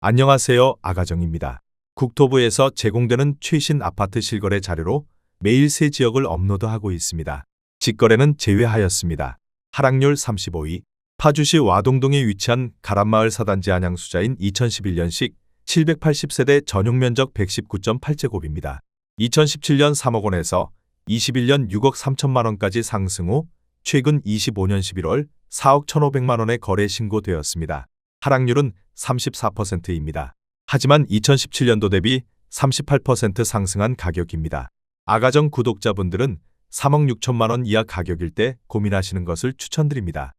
안녕하세요. 아가정입니다. 국토부에서 제공되는 최신 아파트 실거래 자료로 매일 새 지역을 업로드하고 있습니다. 직거래는 제외하였습니다. 하락률 35위. 파주시 와동동에 위치한 가람마을 4단지 안양수자인 2011년식 780세대 전용면적 119.8제곱입니다. 2017년 3억 원에서 21년 6억 3천만 원까지 상승 후 최근 25년 11월 4억 1,500만 원에 거래 신고되었습니다. 하락률은 34%입니다. 하지만 2017년도 대비 38% 상승한 가격입니다. 아가정 구독자분들은 3억 6천만 원 이하 가격일 때 고민하시는 것을 추천드립니다.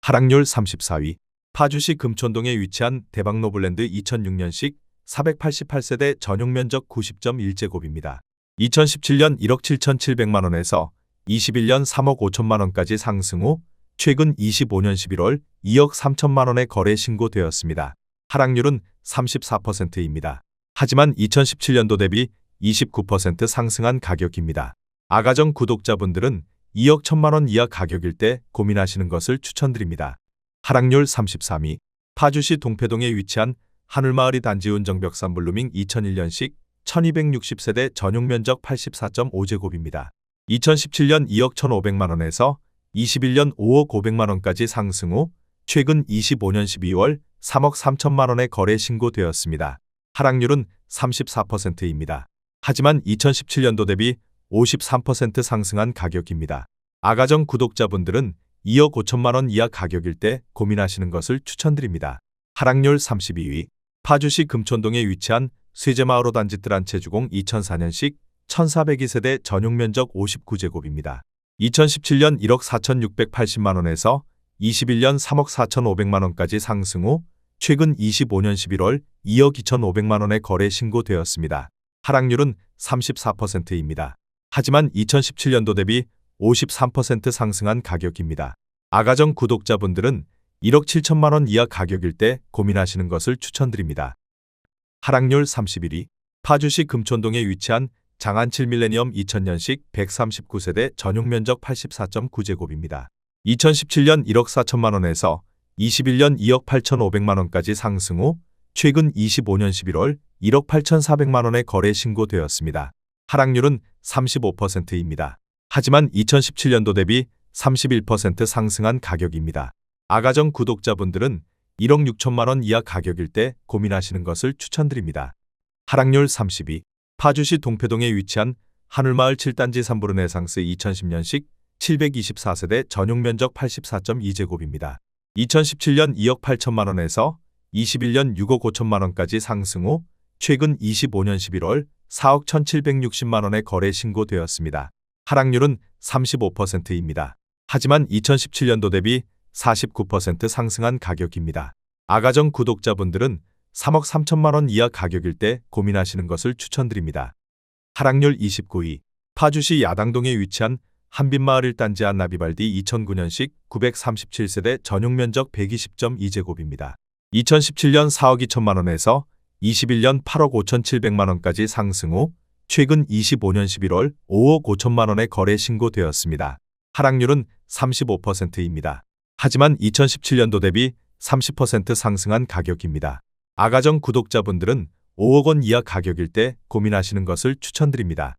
하락률 34위. 파주시 금촌동에 위치한 대박노블랜드 2006년식 488세대 전용면적 90.1제곱입니다. 2017년 1억 7,700만 원에서 21년 3억 5천만 원까지 상승 후 최근 25년 11월 2억 3천만 원에 거래 신고되었습니다. 하락률은 34%입니다. 하지만 2017년도 대비 29% 상승한 가격입니다. 아가정 구독자분들은 2억 1천만 원 이하 가격일 때 고민하시는 것을 추천드립니다. 하락률 33위. 파주시 동패동에 위치한 하늘마을이 단지운 정벽산 블루밍 2001년식 1260세대 전용면적 84.5제곱입니다. 2017년 2억 1,500만 원에서 21년 5억 500만 원까지 상승 후 최근 25년 12월 3억 3천만 원에 거래 신고되었습니다. 하락률은 34%입니다. 하지만 2017년도 대비 53% 상승한 가격입니다. 아가정 구독자분들은 2억 5천만 원 이하 가격일 때 고민하시는 것을 추천드립니다. 하락률 32위. 파주시 금촌동에 위치한 쇠제마을 5단지 뜰한채주공 2004년식 1402세대 전용면적 59제곱입니다. 2017년 1억 4,680만 원에서 21년 3억 4,500만 원까지 상승 후 최근 25년 11월 2억 2,500만 원에 거래 신고되었습니다. 하락률은 34%입니다. 하지만 2017년도 대비 53% 상승한 가격입니다. 아가정 구독자분들은 1억 7천만 원 이하 가격일 때 고민하시는 것을 추천드립니다. 하락률 31위. 파주시 금촌동에 위치한 장안 7밀레니엄 2000년식 139세대 전용면적 84.9제곱입니다. 2017년 1억 4천만 원에서 21년 2억 8,500만 원까지 상승 후 최근 25년 11월 1억 8,400만 원에 거래 신고되었습니다. 하락률은 35%입니다. 하지만 2017년도 대비 31% 상승한 가격입니다. 아가정 구독자분들은 1억 6천만 원 이하 가격일 때 고민하시는 것을 추천드립니다. 하락률 32. 파주시 동패동에 위치한 하늘마을 7단지 삼부르네상스 2010년식 724세대 전용면적 84.2제곱입니다. 2017년 2억 8천만 원에서 21년 6억 5천만 원까지 상승 후 최근 25년 11월 4억 1,760만 원에 거래 신고되었습니다. 하락률은 35%입니다. 하지만 2017년도 대비 49% 상승한 가격입니다. 아가정 구독자분들은 3억 3천만 원 이하 가격일 때 고민하시는 것을 추천드립니다. 하락률 29위. 파주시 야당동에 위치한 한빛마을 1단지 안나비발디 2009년식 937세대 전용면적 120.2제곱입니다. 2017년 4억 2천만 원에서 21년 8억 5,700만 원까지 상승 후 최근 25년 11월 5억 5천만 원에 거래 신고되었습니다. 하락률은 35%입니다. 하지만 2017년도 대비 30% 상승한 가격입니다. 아가정 구독자분들은 5억 원 이하 가격일 때 고민하시는 것을 추천드립니다.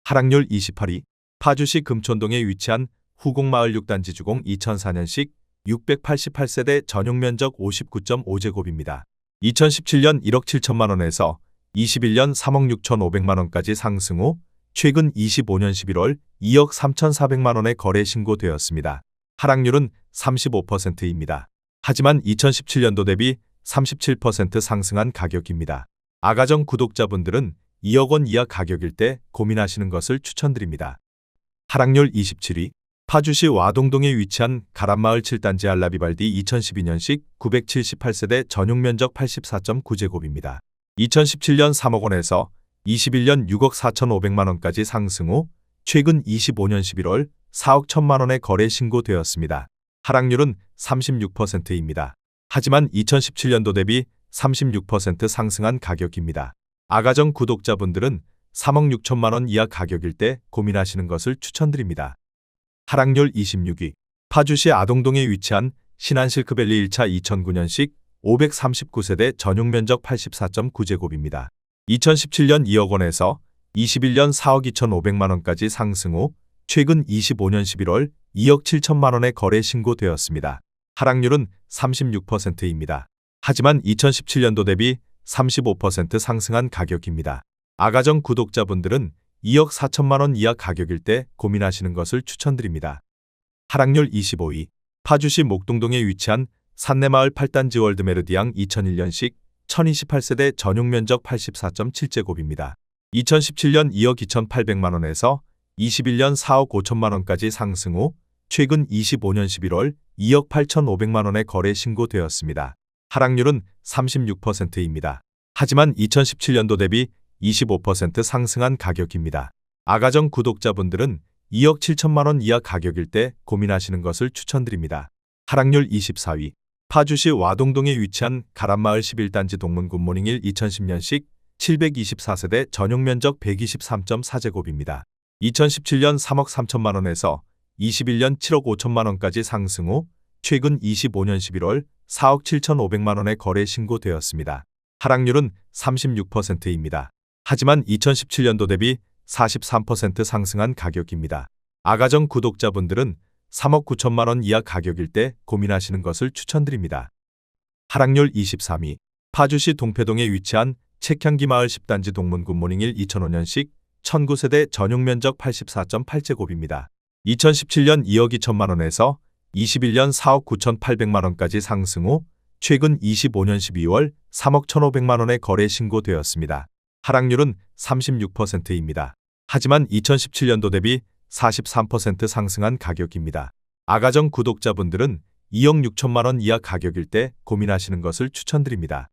하락률 28위. 파주시 금촌동에 위치한 후곡마을 6단지 주공 2004년식 688세대 전용면적 59.5제곱입니다. 2017년 1억 7천만 원에서 21년 3억 6,500만 원까지 상승 후 최근 25년 11월 2억 3,400만 원에 거래 신고되었습니다. 하락률은 35%입니다. 하지만 2017년도 대비 37% 상승한 가격입니다. 아가정 구독자분들은 2억 원 이하 가격일 때 고민하시는 것을 추천드립니다. 하락률 27위. 파주시 와동동에 위치한 가람마을 7단지 알라비발디 2012년식 978세대 전용면적 84.9제곱입니다. 2017년 3억 원에서 21년 6억 4,500만 원까지 상승 후 최근 25년 11월 4억 1천만 원에 거래 신고되었습니다. 하락률은 36%입니다. 하지만 2017년도 대비 36% 상승한 가격입니다. 아가정 구독자분들은 3억 6천만 원 이하 가격일 때 고민하시는 것을 추천드립니다. 하락률 26위. 파주시 아동동에 위치한 신한실크밸리 1차 2009년식 539세대 전용 면적 84.9제곱입니다. 2017년 2억 원에서 21년 4억 2,500만 원까지 상승 후 최근 25년 11월 2억 7천만 원에 거래 신고되었습니다. 하락률은 36%입니다. 하지만 2017년도 대비 35% 상승한 가격입니다. 아가정 구독자분들은 2억 4천만 원 이하 가격일 때 고민하시는 것을 추천드립니다. 하락률 25위. 파주시 목동동에 위치한 산내마을 8단지 월드메르디앙 2001년식 1028세대 전용 면적 84.7제곱입니다. 2017년 2억 2,800만 원에서 21년 4억 5천만 원까지 상승 후 최근 25년 11월 2억 8,500만 원에 거래 신고되었습니다. 하락률은 36%입니다. 하지만 2017년도 대비 25% 상승한 가격입니다. 아가정 구독자분들은 2억 7천만 원 이하 가격일 때 고민하시는 것을 추천드립니다. 하락률 24위. 파주시 와동동에 위치한 가람마을 11단지 동문 굿모닝 1 2010년식 724세대 전용 면적 123.4제곱입니다. 2017년 3억 3천만 원에서 21년 7억 5천만 원까지 상승 후 최근 25년 11월 4억 7,500만 원에 거래 신고되었습니다. 하락률은 36%입니다. 하지만 2017년도 대비 43% 상승한 가격입니다. 아가정 구독자분들은 3억 9천만 원 이하 가격일 때 고민하시는 것을 추천드립니다. 하락률 23위. 파주시 동패동에 위치한 책향기마을 10단지 동문 굿모닝 1 2005년식 1009세대 전용 면적 84.8제곱입니다. 2017년 2억 2천만 원에서 21년 4억 9,800만 원까지 상승 후 최근 25년 12월 3억 1,500만 원에 거래 신고되었습니다. 하락률은 36%입니다. 하지만 2017년도 대비 43% 상승한 가격입니다. 아가정 구독자분들은 2억 6천만 원 이하 가격일 때 고민하시는 것을 추천드립니다.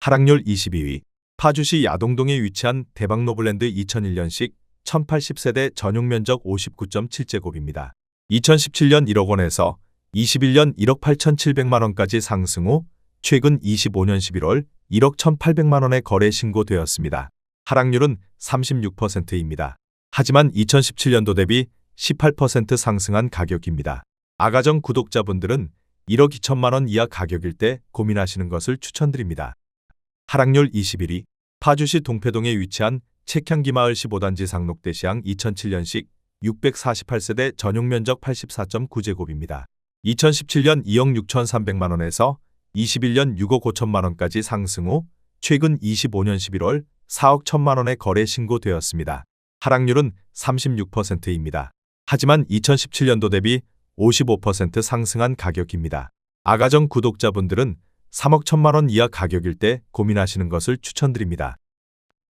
하락률 22위. 파주시 야동동에 위치한 대박노블랜드 2001년식 1080세대 전용 면적 59.7제곱입니다. 2017년 1억 원에서 21년 1억 8,700만 원까지 상승 후 최근 25년 11월 1억 1,800만 원에 거래 신고되었습니다. 하락률은 36%입니다. 하지만 2017년도 대비 18% 상승한 가격입니다. 아가정 구독자분들은 1억 2천만 원 이하 가격일 때 고민하시는 것을 추천드립니다. 하락률 21위. 파주시 동패동에 위치한 책향기마을 15단지 상록대시항 2007년식 648세대 전용 면적 84.9제곱입니다. 2017년 2억 6,300만 원에서 21년 6억 5천만 원까지 상승 후 최근 25년 11월 4억 1천만 원에 거래 신고되었습니다. 하락률은 36%입니다. 하지만 2017년도 대비 55% 상승한 가격입니다. 아가정 구독자분들은 3억 1천만 원 이하 가격일 때 고민하시는 것을 추천드립니다.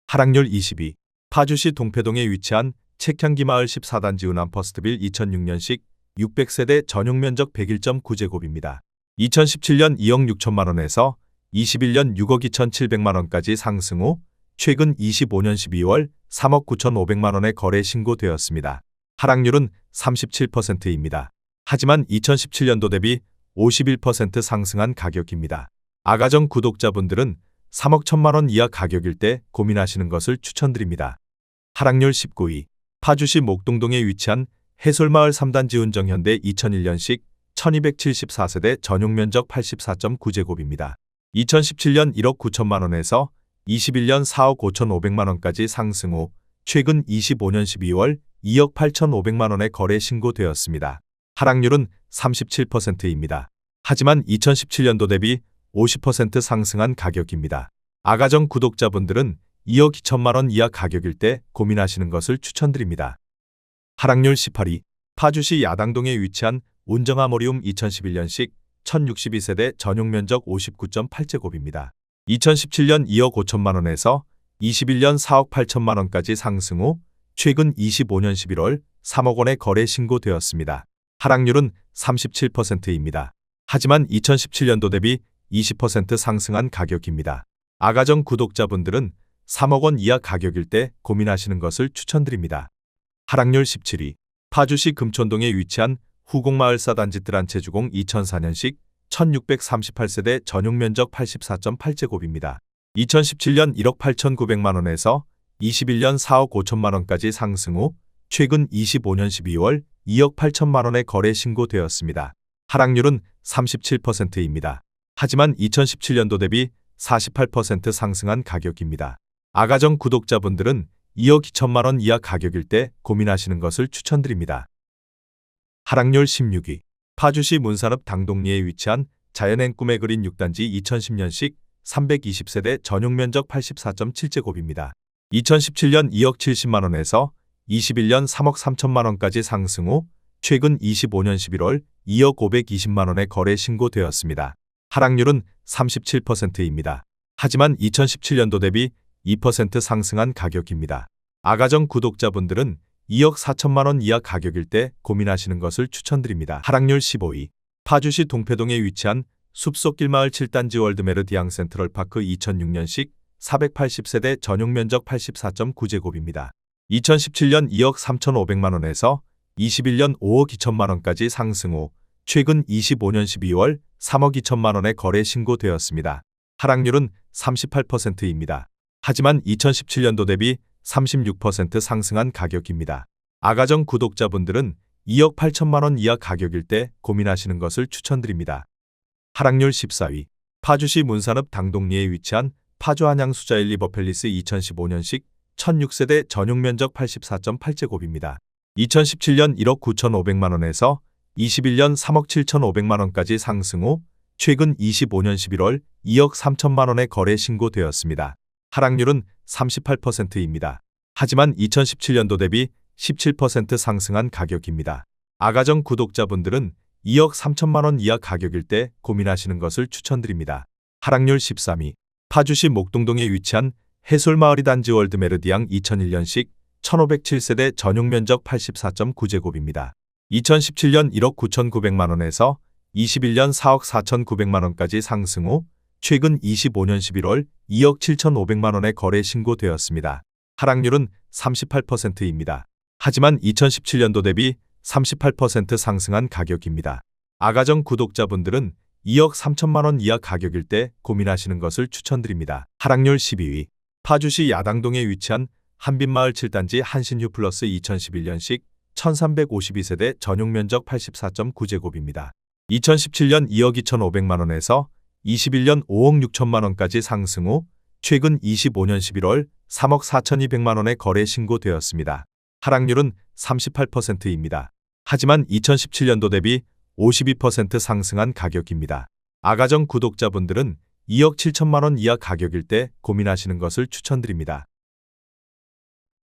하락률 22. 파주시 동패동에 위치한 책향기마을 14단지 은암퍼스트빌 2006년식 600세대 전용 면적 101.9제곱입니다. 2017년 2억 6천만 원에서 21년 6억 2,700만 원까지 상승 후 최근 25년 12월 3억 9,500만 원에 거래 신고되었습니다. 하락률은 37%입니다. 하지만 2017년도 대비 51% 상승한 가격입니다. 아가정 구독자분들은 3억 1천만 원 이하 가격일 때 고민하시는 것을 추천드립니다. 하락률 19위. 파주시 목동동에 위치한 해솔마을 3단지 운정현대 2001년식 1274세대 전용 면적 84.9제곱입니다. 2017년 1억 9천만 원에서 21년 4억 5,500만 원까지 상승 후 최근 25년 12월 2억 8,500만 원에 거래 신고되었습니다. 하락률은 37%입니다. 하지만 2017년도 대비 50% 상승한 가격입니다. 아가정 구독자분들은 2억 2천만 원 이하 가격일 때 고민하시는 것을 추천드립니다. 하락률 18위. 파주시 야당동에 위치한 운정아모리움 2011년식 1062세대 전용 면적 59.8제곱입니다. 2017년 2억 5천만 원에서 21년 4억 8천만 원까지 상승 후 최근 25년 11월 3억 원에 거래 신고되었습니다. 하락률은 37%입니다. 하지만 2017년도 대비 20% 상승한 가격입니다. 아가정 구독자분들은 3억 원 이하 가격일 때 고민하시는 것을 추천드립니다. 하락률 17위. 파주시 금촌동에 위치한 후곡마을 4단지 뜰한채주공 2004년식 1638세대 전용 면적 84.8제곱입니다. 2017년 1억 8,900만 원에서 21년 4억 5천만 원까지 상승 후 최근 25년 12월 2억 8천만 원에 거래 신고되었습니다. 하락률은 37%입니다. 하지만 2017년도 대비 48% 상승한 가격입니다. 아가정 구독자분들은 2억 2천만 원 이하 가격일 때 고민하시는 것을 추천드립니다. 하락률 16위. 파주시 문산읍 당동리에 위치한 자연행 꿈의 그린 6단지 2010년식 320세대 전용 면적 84.7제곱입니다. 2017년 2억 70만 원에서 21년 3억 3천만 원까지 상승 후 최근 25년 11월 2억 520만 원에 거래 신고되었습니다. 하락률은 37%입니다. 하지만 2017년도 대비 2% 상승한 가격입니다. 아가정 구독자분들은 2억 4천만 원 이하 가격일 때 고민하시는 것을 추천드립니다. 하락률 15위. 파주시 동패동에 위치한 숲속길 마을 7단지 월드메르디앙 센트럴파크 2006년식 480세대 전용 면적 84.9제곱입니다. 2017년 2억 3,500만 원에서 21년 5억 2천만 원까지 상승 후 최근 25년 12월 3억 2천만 원에 거래 신고되었습니다. 하락률은 38%입니다. 하지만 2017년도 대비 36% 상승한 가격입니다. 아가정 구독자분들은 2억 8천만 원 이하 가격일 때 고민하시는 것을 추천드립니다. 하락률 14위. 파주시 문산읍 당동리에 위치한 파주 한양 수자일 리버팰리스 2015년식 1006세대 전용 면적 84.8제곱입니다. 2017년 1억 9,500만 원에서 21년 3억 7,500만 원까지 상승 후 최근 25년 11월 2억 3천만 원에 거래 신고되었습니다. 하락률은 38%입니다. 하지만 2017년도 대비 17% 상승한 가격입니다. 아가정 구독자분들은 2억 3천만 원 이하 가격일 때 고민하시는 것을 추천드립니다. 하락률 13위. 파주시 목동동에 위치한 해솔마을 2단지 월드메르디앙 2001년식 1507세대 전용 면적 84.9제곱입니다. 2017년 1억 9,900만 원에서 21년 4억 4,900만 원까지 상승 후 최근 25년 11월 2억 7,500만 원에 거래 신고되었습니다. 하락률은 38%입니다. 하지만 2017년도 대비 38% 상승한 가격입니다. 아가정 구독자분들은 2억 3천만 원 이하 가격일 때 고민하시는 것을 추천드립니다. 하락률 12위. 파주시 야당동에 위치한 한빛마을 7단지 한신휴 플러스 2011년식 1352세대 전용 면적 84.9제곱입니다. 2017년 2억 2,500만 원에서 21년 5억 6천만 원까지 상승 후 최근 25년 11월 3억 4,200만 원에 거래 신고되었습니다. 하락률은 38%입니다. 하지만 2017년도 대비 52% 상승한 가격입니다. 아가정 구독자분들은 2억 7천만 원 이하 가격일 때 고민하시는 것을 추천드립니다.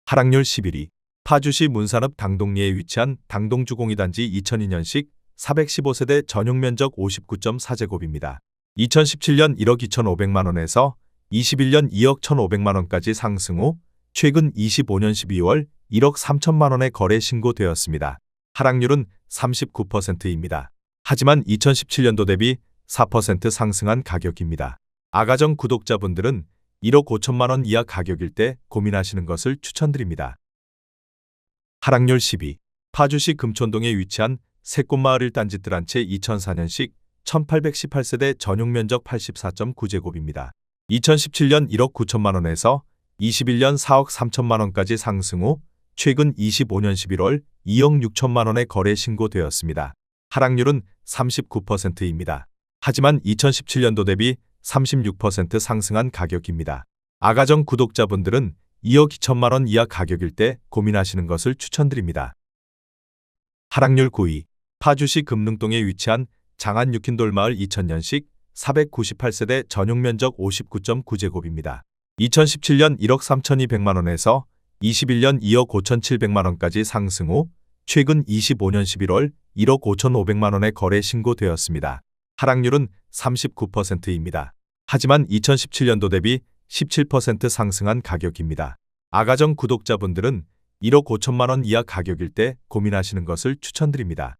하락률 11위. 파주시 문산읍 당동리에 위치한 당동주공이단지 2002년식 415세대 전용 면적 59.4제곱입니다. 2017년 1억 2,500만 원에서 21년 2억 1,500만 원까지 상승 후 최근 25년 12월 1억 3천만 원에 거래 신고되었습니다. 하락률은 39%입니다. 하지만 2017년도 대비 4% 상승한 가격입니다. 아가정 구독자분들은 1억 5천만 원 이하 가격일 때 고민하시는 것을 추천드립니다. 하락률 10위. 파주시 금촌동에 위치한 새꽃마을 1단지 뜰한채 2004년식 1818세대 전용 면적 84.9제곱입니다. 2017년 1억 9천만 원에서 21년 4억 3천만 원까지 상승 후 최근 25년 11월 2억 6천만 원에 거래 신고되었습니다. 하락률은 39%입니다. 하지만 2017년도 대비 36% 상승한 가격입니다. 아가정 구독자분들은 2억 2천만 원 이하 가격일 때 고민하시는 것을 추천드립니다. 하락률 9위. 파주시 금능동에 위치한 장안 육힌돌마을 2000년식 498세대 전용 면적 59.9제곱입니다. 2017년 1억 3,200만 원에서 21년 2억 5,700만 원까지 상승 후 최근 25년 11월 1억 5,500만 원에 거래 신고되었습니다. 하락률은 39%입니다. 하지만 2017년도 대비 17% 상승한 가격입니다. 아가정 구독자분들은 1억 5천만 원 이하 가격일 때 고민하시는 것을 추천드립니다.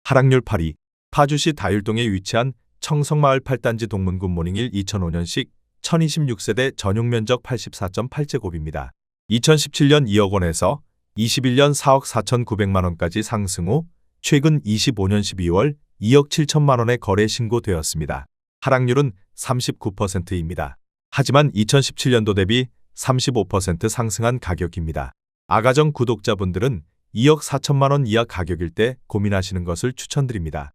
하락률 8위. 파주시 다율동에 위치한 청성마을 8단지 동문굿모닝1 2005년식 1026세대 전용 면적 84.8제곱입니다. 2017년 2억 원에서 21년 4억 4,900만 원까지 상승 후 최근 25년 12월 2억 7천만 원에 거래 신고되었습니다. 하락률은 39%입니다. 하지만 2017년도 대비 35% 상승한 가격입니다. 아가정 구독자분들은 2억 4천만 원 이하 가격일 때 고민하시는 것을 추천드립니다.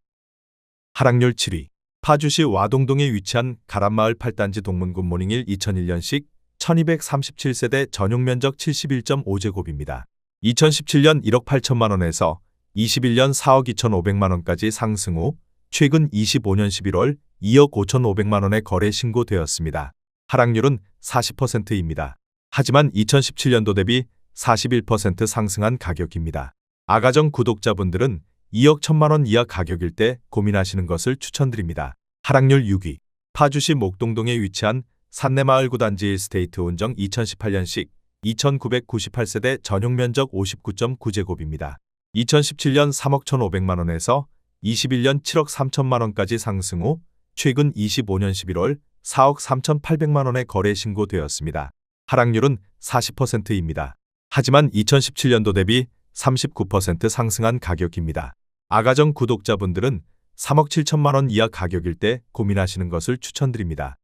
하락률 7위. 파주시 와동동에 위치한 가란마을 8단지 동문군 모닝힐 2001년식 1237세대 전용면적 71.5제곱입니다. 2017년 1억 8천만 원에서 21년 4억 2,500만 원까지 상승 후 최근 25년 11월 2억 5,500만 원에 거래 신고되었습니다. 하락률은 40%입니다. 하지만 2017년도 대비 41% 상승한 가격입니다. 아가정 구독자분들은 2억 1천만 원 이하 가격일 때 고민하시는 것을 추천드립니다. 하락률 6위. 파주시 목동동에 위치한 산내마을 9단지 일스테이트 운정 2018년식 2,998세대 전용면적 59.9제곱입니다. 2017년 3억 1,500만 원에서 21년 7억 3천만 원까지 상승 후 최근 25년 11월 4억 3,800만 원에 거래 신고되었습니다. 하락률은 40%입니다. 하지만 2017년도 대비 39% 상승한 가격입니다. 아가정 구독자분들은 3억 7천만 원 이하 가격일 때 고민하시는 것을 추천드립니다.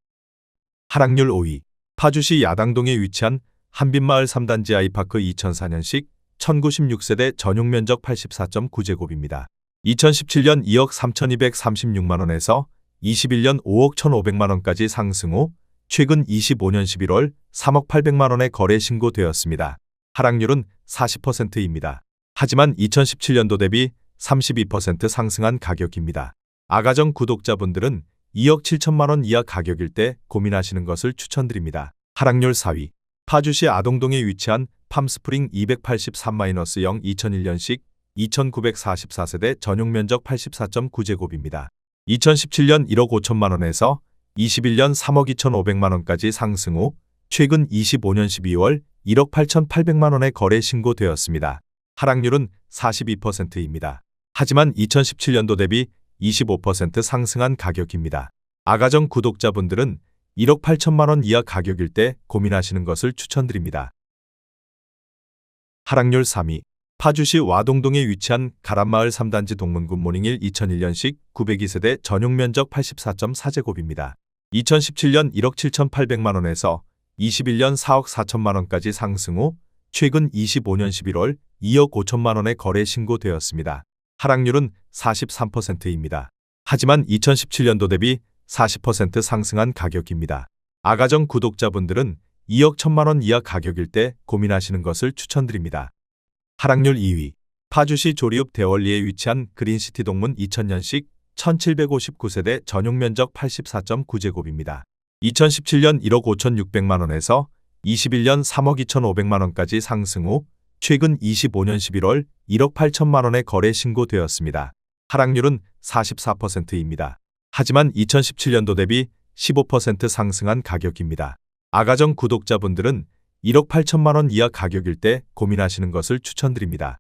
하락률 5위. 파주시 야당동에 위치한 한빛마을 3단지 아이파크 2004년식 1096세대 전용면적 84.9제곱입니다. 2017년 2억 3,236만 원에서 21년 5억 1,500만 원까지 상승 후 최근 25년 11월 3억 800만 원에 거래 신고되었습니다. 하락률은 40%입니다. 하지만 2017년도 대비 32% 상승한 가격입니다. 아가정 구독자분들은 2억 7천만 원 이하 가격일 때 고민하시는 것을 추천드립니다. 하락률 4위. 파주시 아동동에 위치한 팜스프링 283-0 2001년식 2,944세대 전용면적 84.9제곱입니다. 2017년 1억 5천만 원에서 21년 3억 2,500만 원까지 상승 후 최근 25년 12월 1억 8,800만 원에 거래 신고되었습니다. 하락률은 42%입니다. 하지만 2017년도 대비 25% 상승한 가격입니다. 아가정 구독자분들은 1억 8천만 원 이하 가격일 때 고민하시는 것을 추천드립니다. 하락률 3위. 파주시 와동동에 위치한 가란마을 3단지 동문군 모닝힐 2001년식 902세대 전용면적 84.4제곱입니다. 2017년 1억 7,800만 원에서 21년 4억 4천만 원까지 상승 후 최근 25년 11월 2억 5천만 원에 거래 신고되었습니다. 하락률은 43%입니다. 하지만 2017년도 대비 40% 상승한 가격입니다. 아가정 구독자분들은 2억 1천만 원 이하 가격일 때 고민하시는 것을 추천드립니다. 하락률 2위. 파주시 조리읍 대월리에 위치한 그린시티 동문 2000년식 1759세대 전용면적 84.9제곱입니다. 2017년 1억 5,600만 원에서 21년 3억 2,500만 원까지 상승 후 최근 25년 11월 1억 8천만 원에 거래 신고되었습니다. 하락률은 44%입니다. 하지만 2017년도 대비 15% 상승한 가격입니다. 아가정 구독자분들은 1억 8천만 원 이하 가격일 때 고민하시는 것을 추천드립니다.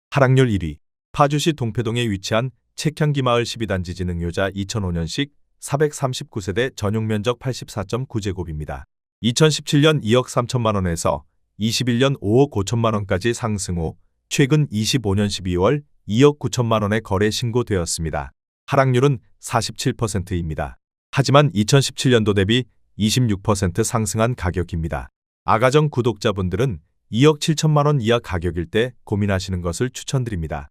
하락률 1위. 파주시 동패동에 위치한 책향기마을 12단지 지능요자 2005년식 439세대 전용면적 84.9제곱입니다. 2017년 2억 3천만 원에서 21년 5억 5천만 원까지 상승 후 최근 25년 12월 2억 9천만 원에 거래 신고되었습니다. 하락률은 47%입니다. 하지만 2017년도 대비 26% 상승한 가격입니다. 아가정 구독자분들은 2억 7천만 원 이하 가격일 때 고민하시는 것을 추천드립니다.